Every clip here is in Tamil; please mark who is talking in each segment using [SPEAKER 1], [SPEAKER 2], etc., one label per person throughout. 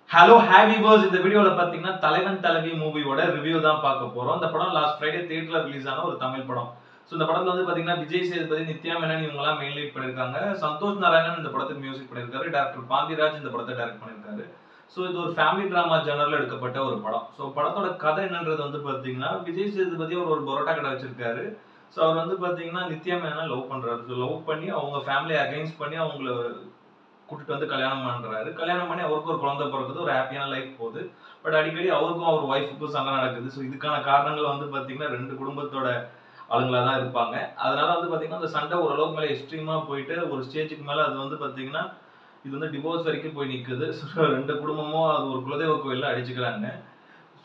[SPEAKER 1] ஹலோ ஹேவி பர்ஸ் இந்த வீடியோல பாத்தீங்கன்னா தலைவன் தலைவி மூவியோட ரிவ்யூ தான் பார்க்க போறோம். இந்த படம் லாஸ்ட் ஃப்ரைடே தியேட்டர்ல ரிலீஸ் ஆன ஒரு தமிழ் படம். சோ இந்த படத்துல வந்து பாத்தீங்கன்னா விஜய் சேதுபதி, நித்யா மேனன் இவங்க எல்லாம் மெயின் லீட் பண்ணிருக்காங்க. சந்தோஷ் நாராயணன் இந்த படத்துக்கு மியூசிக் பண்ணிருக்காரு. டைரக்டர் பாண்டிராஜ் இந்த படத்தை டைரக்ட் பண்ணிருக்காரு. சோ இது ஒரு ஃபேமிலி டிராமா ஜானர்ல எடுக்கப்பட்ட ஒரு படம். சோ படத்தோட கதை என்னன்றது வந்து பாத்தீங்கன்னா விஜய் சேதுபதி ஒரு பரோட்டா கடை வச்சிருக்காரு. சோ அவர் வந்து பாத்தீங்கன்னா நித்யா மேனன் லவ் பண்றாரு. சோ லவ் பண்ணி அவங்க ஃபேமிலி அகைன்ஸ்ட் பண்ணி அவங்கள கூட்டிட்டு வந்து கல்யாணம் பண்றாரு. கல்யாணம் பண்ணி அவருக்கு ஒரு குழந்தை பிறக்குது. ஒரு ஹாப்பியான லைஃப் போகுது. பட் அடிக்கடி அவருக்கும் அவர் ஒய்ஃபுக்கும் சண்டை நடக்குது. ஸோ இதுக்கான காரணங்கள் வந்து பாத்தீங்கன்னா 2 குடும்பத்தோட ஆளுங்களா தான் இருப்பாங்க. அதனால வந்து பாத்தீங்கன்னா அந்த சண்டை ஓரளவுக்கு மேல எக்ஸ்ட்ரீமா போயிட்டு ஒரு ஸ்டேஜுக்கு மேல அது வந்து பாத்தீங்கன்னா இது வந்து டிவோர்ஸ் வரைக்கும் போய் நிக்குது. ஸோ 2 குடும்பமும் அது ஒரு குலதெய்வ கோயில்ல அடிச்சுக்கிறாங்க.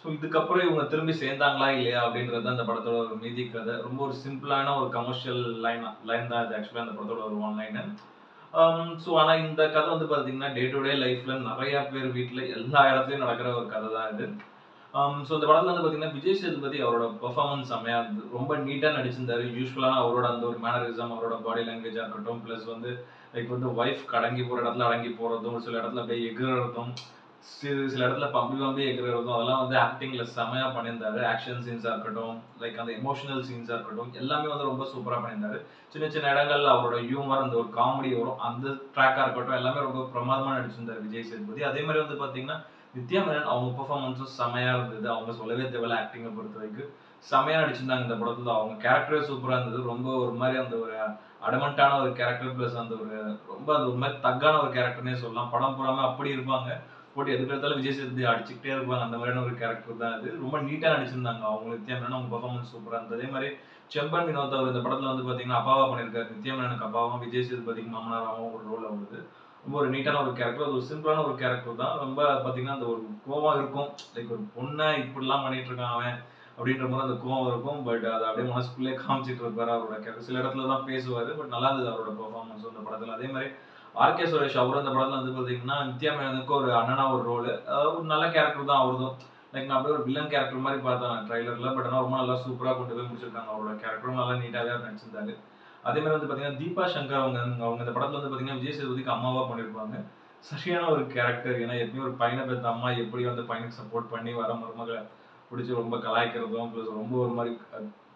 [SPEAKER 1] ஸோ இதுக்கப்புறம் இவங்க திரும்பி சேர்ந்தாங்களா இல்லையா அப்படின்றது தான் இந்த படத்தோட ஒரு மீதி கதை. ரொம்ப ஒரு சிம்பிளான ஒரு கமர்ஷியல் லைன் தான் இது ஆக்சுவலா அந்த படத்தோட ஒரு ஒன் லைன். ஸோ ஆனா இந்த கதை வந்து பாத்தீங்கன்னா டே டு டே லைஃப்ல நிறைய பேர் வீட்டுல எல்லா இடத்துலயும் நடக்கிற ஒரு கதை தான் இது. ஸோ இந்த படத்துல வந்து பாத்தீங்கன்னா விஜய் சேதுபதி அவரோட பெர்ஃபார்மன்ஸ் செம்மையா இருந்தது. ரொம்ப நீட்டா நடிச்சிருந்தாரு. யூஸ்வலான அவரோட அந்த ஒரு மேனரிசம், அவரோட பாடி லாங்குவேஜா இருக்கட்டும், பிளஸ் வந்து லைக் வந்து ஒய்ஃப் அடங்கி போற இடத்துல அடங்கி போறதும், ஒரு சில இடத்துல அப்படியே எகுறதும், சில இடத்துல பம்பி பம்பி எகுறதும், அதெல்லாம் வந்து ஆக்டிங்ல செமையா பண்ணியிருந்தாரு. ஆக்ஷன் சீன்ஸா இருக்கட்டும், லைக் அந்த எமோஷனல் சீன்ஸா இருக்கட்டும், எல்லாமே வந்து ரொம்ப சூப்பரா பண்ணியிருந்தாரு. சின்ன சின்ன இடங்கள்ல அவரோட ஹியூமர், அந்த ஒரு காமெடி வரும், அந்த ட்ராக்கா இருக்கட்டும், எல்லாமே ரொம்ப பிரமாதமா நடிச்சிருந்தாரு விஜய் சேதுபதி. அதே மாதிரி வந்து பாத்தீங்கன்னா நித்யா மேனன் அவங்க பெர்ஃபார்மன்ஸும் செமையா இருந்தது. அவங்க சொல்லவே தேவையில்ல, ஆக்டிங்கை பொறுத்த வரைக்கும் செமையா நடிச்சிருந்தாங்க இந்த படத்துல. அவங்க கேரக்டரே சூப்பரா இருந்தது. ரொம்ப ஒரு மாதிரி அந்த ஒரு அடமண்டான ஒரு கேரக்டர், பிளஸ் அந்த ஒரு ரொம்ப அந்த ஒரு மாதிரி தக்கான ஒரு கேரக்டர்னே சொல்லலாம். படம் பூராம அப்படி இருப்பாங்க. போட்டு எதுக்கு எடுத்தாலும் விஜய் சேதுபதி அடிச்சுக்கிட்டே இருப்பாங்க. அந்த மாதிரியான ஒரு கேரக்டர் தான் இது. ரொம்ப நீட்டா நடிச்சிருந்தாங்க அவங்க. நித்யா மேனன் அவங்க பெர்ஃபார்மன்ஸ் சூப்பரா இருந்தது. அதே மாதிரி செம்பன் வினோத் அவர் இந்த படத்துல வந்து பாத்தீங்கன்னா அப்பாவா பண்ணிருக்காரு. நித்யா மேனனுக்கு அப்பாவும், விஜய் சேதுபதிக்கு மாமனாராவும் ஒரு ரோல் வருது. ரொம்ப ஒரு நீட்டான ஒரு கேரக்டர். அது ஒரு சிம்பிளான ஒரு கேரக்டர் தான். ரொம்ப பாத்தீங்கன்னா அந்த ஒரு கோவம் இருக்கும். லைக் ஒரு பொண்ணை இப்படிலாம் பண்ணிட்டு இருக்கான் அவன் அப்படின்ற மாதிரி அந்த கோவம் இருக்கும். பட் அதை அப்படியே மனசுக்குள்ளே காமிச்சிட்டு இருப்பாரு அவரோட கேரக்டர். சில இடத்துல தான் பேசுவாரு. பட் நல்லா இருந்தது அவரோட பெர்ஃபார்மன்ஸ் அந்த படத்துல. அதே மாதிரி ஆர்கே சுரேஷ் அவரும் இந்த படத்துல வந்து பாத்தீங்கன்னா நித்யா மேனனுக்கு ஒரு அண்ணனா ஒரு ரோல். ஒரு நல்ல கேரக்டர் தான் அவருதும். லைக் நான் அப்படியே ஒரு வில்லன் கேரக்டர் மாதிரி பார்த்தேன் ட்ரைலர்ல. பட் ஆனா ரொம்ப நல்லா சூப்பரா கொண்டு போய் முடிச்சிருக்காங்க. அவரோட கேரக்டரும் நல்லா நீட்டாவே நடிச்சிருந்தாரு. அதே மாதிரி வந்து பாத்தீங்கன்னா தீபா சங்கர் அவங்க அவங்க இந்த படத்துல வந்து பாத்தீங்கன்னா விஜய் சேதுபதிக்கு அம்மாவா பண்ணிருப்பாங்க. சரியான ஒரு கேரக்டர். ஏன்னா எப்பயும் ஒரு பையனை பெற்ற அம்மா எப்படி வந்து பையனுக்கு சப்போர்ட் பண்ணி வர மருமகளை பிடிச்சி ரொம்ப கலாய்க்கிறதும், பிளஸ் ரொம்ப ஒரு மாதிரி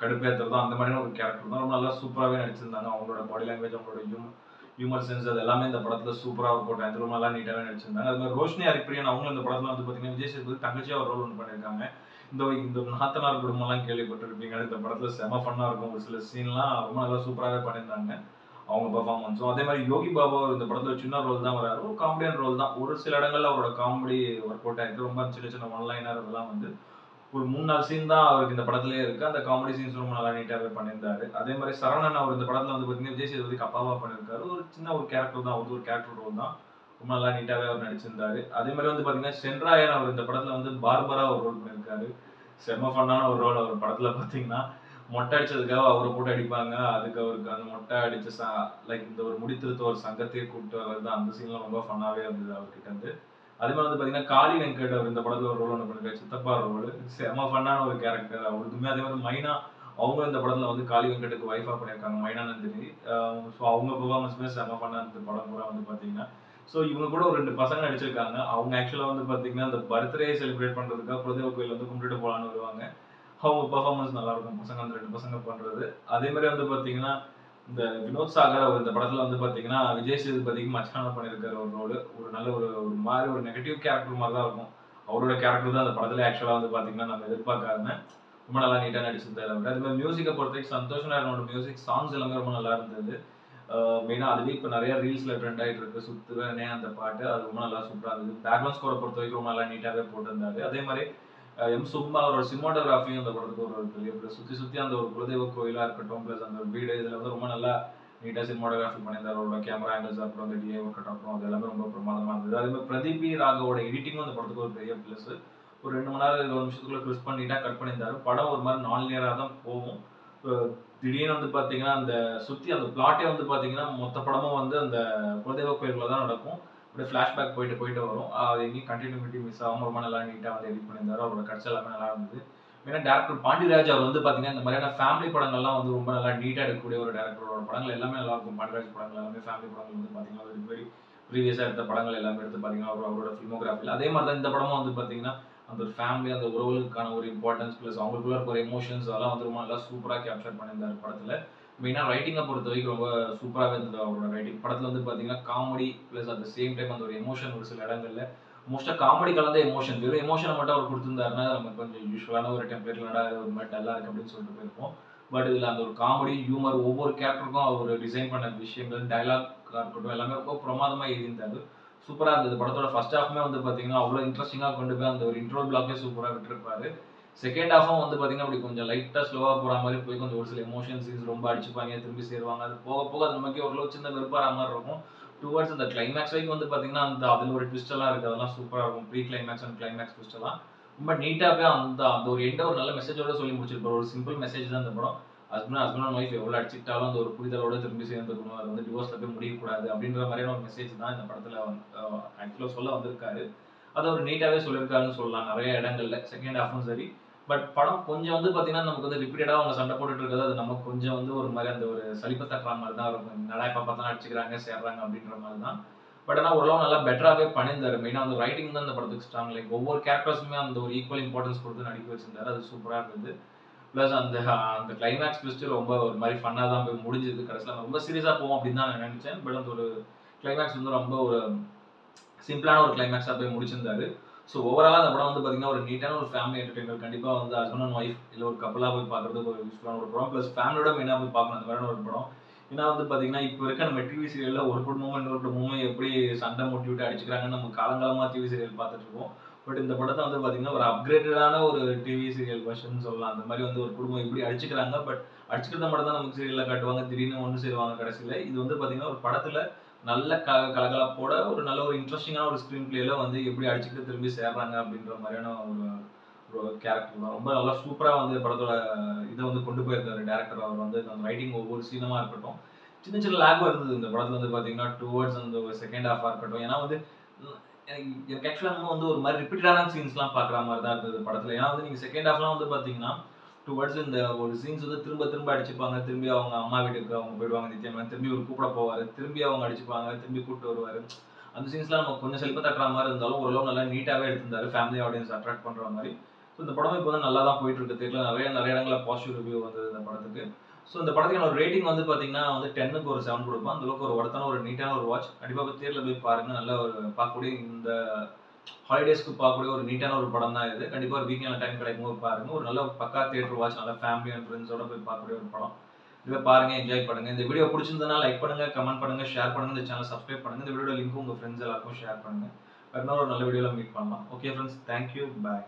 [SPEAKER 1] கடுப்பேற்றுறதும், அந்த மாதிரியான ஒரு கேரக்டர் தான். ரொம்ப நல்லா சூப்பராகவே நடிச்சிருந்தாங்க. அவங்களோட பாடி லாங்குவேஜ், அவங்களோட ஹியூமர் சென்ஸ், அது எல்லாமே இந்த படத்துல சூப்பரா ஒர்க் அவுட் ஆயிருக்கு. ரொம்ப நல்லா நீட்டாவே நடிச்சிருந்தாங்க. அது மாதிரி ரோஷினி ஹரிப்பிரியன் அவங்களும் இந்த படத்துல வந்து பாத்தீங்கன்னா விஜய் சேதுபதி தங்கச்சியா ஒரு ரோல் ஒன்று பண்ணியிருக்காங்க. இந்த இந்த நாத்தனார் குடும்பம்லாம் கேள்விப்பட்டிருப்பீங்க. இந்த படத்துல செம ஃபன்னா இருக்கும். ஒரு சில சீன்லாம் ரொம்ப நல்லா சூப்பராகவே பண்ணியிருந்தாங்க அவங்க பெர்ஃபார்மன்ஸும். அதே மாதிரி யோகி பாபு இந்த படத்துல சின்ன ரோல் தான் வராரு. ஒரு காமெடியன் ரோல் தான். ஒரு சில இடங்கள்ல அவரோட காமெடி ஒர்க் அவுட் ஆயிருக்கு. ரொம்ப சின்ன சின்ன ஒன் லைனர் இதெல்லாம் வந்து ஒரு 3-4 சீன் தான் அவருக்கு இந்த படத்திலேயே இருக்கு. அந்த காமெடி சீன்ஸ் ரொம்ப நல்லா நீட்டாவே பண்ணியிருந்தாரு. அதே மாதிரி சரவணன் அவர் இந்த படத்துல வந்து பாத்தீங்கன்னா விஜய் சேதுபதிக்கு அப்பாவா பண்ணியிருக்காரு. ஒரு சின்ன ஒரு கேரக்டர் தான். ஒரு கேரக்டர் ரோல் தான். ரொம்ப நல்லா நீட்டாவே அவர் நடிச்சிருந்தாரு. அதே மாதிரி வந்து பாத்தீங்கன்னா சென்ராயன் அவர் இந்த படத்துல வந்து பார்பரா ஒரு ரோல் பண்ணியிருக்காரு. செம்ம ஃபன்னான ஒரு ரோல் அவர் படத்துல பாத்தீங்கன்னா. மொட்டை அடிச்சதுக்காக அவரை போட்டு அடிப்பாங்க. அதுக்கு அவருக்கு அந்த மொட்டை அடிச்ச லைக் இந்த ஒரு முடித்திருத்த ஒரு சங்கத்தையே கூப்பிட்டு வர்றது, அந்த சீன்லாம் ரொம்ப ஃபன்னாவே இருந்தது அவர்கிட்ட இருந்து. அதே மாதிரி வந்து பாத்தீங்கன்னா காளி வெங்கட் அவர் இந்த படத்துல ஒரு ரோல் ஒன்று பண்ணிருக்காரு. சித்தப்பா ரோல். செம ஃபன்னான ஒரு கேரக்டர் அவருக்குமே. அதே மாதிரி மைனா அவங்க இந்த படத்துல வந்து காளி வெங்கட்டுக்கு ஒய்ஃபா பண்ணியிருக்காங்க, மைனா நந்தினி. ஸோ அவங்க பெர்ஃபார்மன்ஸுமே செம ஃபன்னா இருந்தது படம் பூரா வந்து பாத்தீங்கன்னா. ஸோ இவங்க கூட ஒரு 2 பசங்க நடிச்சிருக்காங்க. அவங்க ஆக்சுவலா வந்து பாத்தீங்கன்னா இந்த பர்த்டே செலிப்ரேட் பண்றதுக்காக குலதெய்வ கோயில் வந்து கும்பிட்டுட்டு போலான்னு வருவாங்க. அவங்க பெர்ஃபார்மன்ஸ் நல்லா இருக்கும். பசங்க அந்த 2 பசங்க பண்றது. அதே மாதிரி வந்து பாத்தீங்கன்னா இந்த வினோத் சாகர் அவர் இந்த படத்துல வந்து பாத்தீங்கன்னா விஜய் சேதுபதிக்கு மச்சானா பண்ணியிருக்காரு ஒரு ரோல். ஒரு நல்ல ஒரு ஒரு மாதிரி ஒரு நெகட்டிவ் கேரக்டர் மாதிரி தான் இருக்கும். அவரோட கேரக்டர் தான் அந்த படத்துல ஆக்சுவலா வந்து பாத்தீங்கன்னா நம்ம எதிர்பார்க்காம ரொம்ப நல்லா நீட்டா நடிச்சிருந்தாரு அவர். அது மாதிரி மியூசிக்கை பொறுத்த வரைக்கும் சந்தோஷ் நாராயணோட மியூசிக் சாங்ஸ் எல்லாமே ரொம்ப நல்லா இருந்தது. மெயினா அதுவே இப்போ நிறைய ரீல்ஸ்ல ட்ரெண்ட் ஆயிட்டு இருக்கு. சுத்துவேனே அந்த பாட்டு அது ரொம்ப நல்லா சூப்பரா இருந்தது. பேக்ரவுண்ட் ஸ்கோரை பொறுத்த வரைக்கும் ரொம்ப நல்லா நீட்டாவே போட்டிருந்தாரு. அதே மாதிரி எம் சுகுமார் அவரோட சினிமாட்டோகிராஃபியும் அந்த படத்துக்கு ஒரு பெரிய ப்ளஸ். சுத்தி சுத்தி அந்த ஒரு குலதெய்வ கோயிலா இருக்கட்டும், பிளஸ் அந்த ஒரு வீடு, இதுல வந்து ரொம்ப நல்லா நீட்டா சினிமாட்டோகிராஃபி பண்ணியிருந்தாரு. அவரோட கேமரா ஆங்கிள்ஸ் அப்புறம் அந்த டிஏ ஒர்க் அப்புறம் அது எல்லாமே ரொம்ப பிரமாதமா இருந்தது. அதே மாதிரி பிரதீப் பி ராகவோட எடிட்டிங்கும் அந்த படத்துக்கு ஒரு பெரிய ப்ளஸ். ஒரு 2 மணி நேரம் 20 நிமிஷத்துக்குள்ள கிறிஸ்ப் பண்ணிட்டா கட் பண்ணியிருந்தாரு. படம் ஒரு மாதிரி நான் லினியரா தான் போகும். திடீர்னு வந்து பாத்தீங்கன்னா அந்த சுத்தி அந்த பிளாட்டே வந்து பாத்தீங்கன்னா மொத்த படமும் வந்து அந்த குலதெய்வ கோயிலுக்குள்ள தான் நடக்கும். அப்படியே ஃபிளாஷ்பேக் போயிட்டு போயிட்டு வரும். அது எங்கேயும் கண்டினியூட்டி மிஸ் ஆகாம ரொம்ப நல்லா நீட்டா வந்து எடிட் பண்ணியிருந்தாரு. அவரோட கட்சி எல்லாமே நல்லா இருந்தது. ஏன்னா டேரக்டர் பாண்டிராஜ் அவர் வந்து பாத்தீங்கன்னா இந்த மாதிரியான ஃபேமிலி படங்கள்லாம் வந்து ரொம்ப நல்லா நீட்டா எடுக்கக்கூடிய ஒரு டேரக்டரோட படங்கள் எல்லாமே நல்லா இருக்கும். பாண்டிராஜ் படங்கள் எல்லாமே ஃபேமிலி படங்கள் வந்து பாத்தீங்கன்னா வெரி வெரி ப்ரீவியஸாக எடுத்த படங்கள் எல்லாமே எடுத்து பார்த்தீங்கன்னா அவரோட ஃபிலிமோகிராஃபியில் அதே மாதிரி தான் இந்த படமும் வந்து பார்த்தீங்கன்னா அந்த ஒரு ஃபேமிலி அந்த உறவுகளுக்கான ஒரு இம்பார்ட்டன்ஸ் ப்ளஸ் அவங்களுக்குள்ள இருக்கிற எமோஷன்ஸ் அதெல்லாம் வந்து ரொம்ப நல்லா சூப்பராக கேப்சர் பண்ணியிருந்தார் படத்தில். மெயினாக ரைட்டிங்கை பொறுத்த வரைக்கும் ரொம்ப சூப்பராகவே இருந்தது அவரோட ரைட்டிங். படத்தில் வந்து பார்த்தீங்கன்னா comedy plus at the same time அந்த ஒரு எமோஷன் ஒரு சில இடங்களில் மோஸ்ட்டாக காமெடி கலந்த எமோஷன் வெறும் எமோஷனை மட்டும் அவர் கொடுத்துருந்தாருன்னா நம்ம கொஞ்சம் யூஸ்வலான ஒரு டெம்ப்ளேட்ல ஒரு மாதிரி டல்லாக இருக்குது அப்படின்னு சொல்லிட்டு போயிருப்போம். பட் இதில் அந்த ஒரு காமெடி ஹியூமர் ஒவ்வொரு கேரக்டருக்கும் அவர் டிசைன் பண்ண விஷயங்கள் டைலாக்காக இருக்கட்டும் எல்லாமே ரொம்ப பிரமாதமாக எழுதியிருந்தாரு. சூப்பராக இருந்தது. படத்தோட ஃபர்ஸ்ட் ஹாஃப்மே வந்து பார்த்தீங்கன்னா அவ்வளோ இன்ட்ரெஸ்டிங்காக கொண்டு போய் அந்த ஒரு இன்ட்ரோல் பிளாக்கே சூப்பராக விட்டுருப்பாரு. செகண்ட் ஹாஃபும் வந்து பார்த்தீங்கன்னா அப்படி கொஞ்சம் லைட்டாக ஸ்லோவாக போகிற மாதிரி போய் கொஞ்சம் ஒரு சில எமோஷன் சீன்ஸ் ரொம்ப அடிச்சுப்பாங்க திரும்பி சேருவாங்க. அது போக போக அது நமக்கே ஓரளவு சின்ன வெறுப்பாகிற மாதிரி இருக்கும். டுவர்ட்ஸ் அந்த கிளைமேக்ஸ் வரைக்கும் வந்து பார்த்தீங்கன்னா அந்த அதில் ஒரு ட்விஸ்ட் எல்லாம் இருக்குது. அதெல்லாம் சூப்பராக இருக்கும். Pre climax and climax twist எல்லாம் ரொம்ப நீட்டாகவே அந்த அந்த ஒரு எண்டை ஒரு நல்ல மெசேஜோட சொல்லி முடிச்சிருப்பாரு. ஒரு சிம்பிள் மெசேஜ் தான் இந்த படம். ஹஸ்பண்ட் அண்ட் ஒய்ஃப் எவ்வளோ அடிச்சுக்கிட்டாலும் அந்த ஒரு புரிதலோட திரும்பி சேர்ந்துக்கணும். அது வந்து டிவோர்ஸில் போய் முடியக்கூடாது அப்படின்ற மாதிரியான ஒரு மெசேஜ் தான் இந்த படத்தில் ஆக்சுவலாக சொல்ல வந்திருக்காரு. அதை ஒரு நீட்டாகவே சொல்லியிருக்காருன்னு சொல்லலாம் நிறைய இடங்கள்ல. செகண்ட் ஹாஃபும் சரி. பட் படம் கொஞ்சம் வந்து பார்த்தீங்கன்னா நமக்கு வந்து ரிப்பீட்டடாக அவங்க சண்டை போட்டுட்டு இருக்கிறது அது நமக்கு கொஞ்சம் வந்து ஒரு மாதிரி அந்த ஒரு சலிப்பை தட்டுற மாதிரி தான் இருக்கும். நல்லா இப்போ பார்த்தா அடிச்சுக்கிறாங்க சேர்றாங்க அப்படின்ற மாதிரி தான். பட் ஆனால் ஓரளவு நல்லா பெட்டராகவே பண்ணியிருந்தாரு. மெயினாக அந்த ரைட்டிங் தான் இந்த படத்துக்கு ஸ்ட்ராங். லைக் ஒவ்வொரு கேரக்டர்ஸுமே அந்த ஒரு ஈக்குவல் இம்பார்ட்டன்ஸ் கொடுத்து நடிக்க வச்சிருந்தாரு. அது சூப்பராக இருந்தது. ப்ளஸ் அந்த அந்த கிளைமேக்ஸ் ட்விஸ்ட் ரொம்ப ஒரு மாதிரி ஃபன்னாக தான் போய் முடிஞ்சது. கடைசியில் ரொம்ப சீரியஸாக போவோம் அப்படின்னு தான் நான் நினச்சேன். பட் அந்த ஒரு கிளைமேக்ஸ் வந்து ரொம்ப ஒரு சிம்பிளான ஒரு கிளைமேக்ஸாக போய் முடிச்சிருந்தாரு. ஸோ ஓவராலாக அந்த படம் வந்து பார்த்தீங்கன்னா ஒரு நீட்டான ஒரு ஃபேமிலி என்டர்டைனர். கண்டிப்பாக வந்து ஹஸ்பண்ட் அண்ட் ஒய்ஃப் இல்லை ஒரு கப்பலாக போய் பார்க்குறதுக்கு ஒரு யூஸ்ஃபுல்லான ஒரு படம். ப்ளஸ் ஃபேமிலியோட மெயினாக போய் பார்க்கணும் அந்த மாதிரியான ஒரு படம். ஏன்னா வந்து பார்த்தீங்கன்னா இப்போ இருக்க நம்ம டிவி சீரியலில் ஒரு குடும்பமும் இன்னொரு குடும்பமும் எப்படி சண்டை மூட்டி விட்டு அடிச்சுக்கிறாங்கன்னு நம்ம காலங்காலமாக டிவி சீரியல் பார்த்துட்டு இருக்கோம். பட் இந்த படத்தை வந்து பார்த்தீங்கன்னா ஒரு அப்கிரேட்டடான ஒரு டிவி சீரியல் வெர்ஷன் சொல்லலாம். அந்த மாதிரி வந்து ஒரு குடும்பம் எப்படி அடிச்சுக்கிறாங்க. பட் அடிச்சுக்கிறத மட்டும் தான் நமக்கு சீரியலில் காட்டுவாங்க. திடீர்னு ஒன்று சேருவாங்க கடைசியில். இது வந்து பார்த்தீங்கன்னா ஒரு படத்தில் நல்ல கலகலப்போட ஒரு நல்ல ஒரு இன்ட்ரெஸ்டிங்கான ஒரு ஸ்க்ரீன் பிளேல வந்து எப்படி அடிச்சுக்கிட்டு திரும்பி சேர்றாங்க அப்படின்ற மாதிரியான ஒரு கேரக்டர் தான். ரொம்ப நல்லா சூப்பராக வந்து படத்தோட இதை வந்து கொண்டு போயிருந்தாரு டேரக்டர். அவர் வந்து அந்த ரைட்டிங் ஒவ்வொரு சீனமாக இருக்கட்டும் சின்ன சின்ன லேக் இருந்தது இந்த படத்தில் வந்து பார்த்தீங்கன்னா டுவர்ட்ஸ் அந்த செகண்ட் ஹாஃபாக இருக்கட்டும். ஏன்னா வந்து எனக்கு ஆக்சுவலாக வந்து ஒரு மாதிரி ரிப்பீட்டடான சீன்ஸ்லாம் பார்க்குற மாதிரி தான் இருந்தது படத்தில். ஏன்னா வந்து நீங்கள் செகண்ட் ஹாஃப்லாம் வந்து பார்த்தீங்கன்னா டுவர்ட்ஸ் இந்த ஒரு சீன்ஸ் வந்து திரும்ப திரும்ப அடிச்சுப்பாங்க. திரும்பி அவங்க அம்மா வீட்டுக்கு அவங்க போயிடுவாங்க நித்யாமேனன். திரும்பி ஒரு கூப்பிட போவார். திரும்பி அவங்க அடிச்சுப்பாங்க. திரும்பி கூப்பிட்டு வருவார். அந்த சீன்ஸ்லாம் நமக்கு கொஞ்சம் செழிப்ப தட்டுற மாதிரி இருந்தாலும் ஓரளவு நல்லா நீட்டாகவே எடுத்திருந்தாரு. ஃபேமிலி ஆடியன்ஸ் அட்ராக்ட் பண்ணுற மாதிரி. ஸோ இந்த படமே இப்போ வந்து நல்லா தான் போயிட்டு இருக்கு. தேட்டரில் நிறைய இடங்களில் பாசிட்டிவ் ரிவ்யூ வந்தது இந்த படத்துக்கு. ஸோ இந்த படத்துக்கு ஒரு ரேட்டிங் வந்து பார்த்தீங்கன்னா வந்து 10க்கு ஒரு 7 கொடுப்பேன். அந்த அளவுக்கு ஒரு ஒருத்தான ஒரு நீட்டான ஒரு வாட்ச். கண்டிப்பாக போய் தேட்டரில் போய் பாருங்க. நல்ல ஒரு பார்க்கக்கூடிய இந்த ஹாலிடேஸ்க்கு பார்க்கக்கூடிய ஒரு நீட்டான ஒரு படம் தான் இது. கண்டிப்பாக ஒரு வீக்கெண்டில் டைம் கிடைக்கும்போது பாருங்க. ஒரு நல்ல பக்கா தியேட்டர் வாட்ச் நல்ல ஃபேமிலி அண்ட் ஃப்ரெண்ட்ஸோட போய் பார்க்கக்கூடிய ஒரு படம். இதை பாருங்க, என்ஜாய் பண்ணுங்க. இந்த வீடியோ பிடிச்சிருந்ததுனா லைக் பண்ணுங்க, கமெண்ட் பண்ணுங்க, ஷேர் பண்ணுங்க. இந்த சேனல் சப்ஸ்கிரைப் பண்ணுங்க. இந்த வீடியோட லிங்க் உங்க ஃப்ரெண்ட்ஸ் எல்லாருக்கும் ஷேர் பண்ணுங்க. இன்னொரு நல்ல வீடியோவில் மீட் பண்ணலாம். ஓகே ஃப்ரெண்ட்ஸ், தேங்க்யூ, பாய்.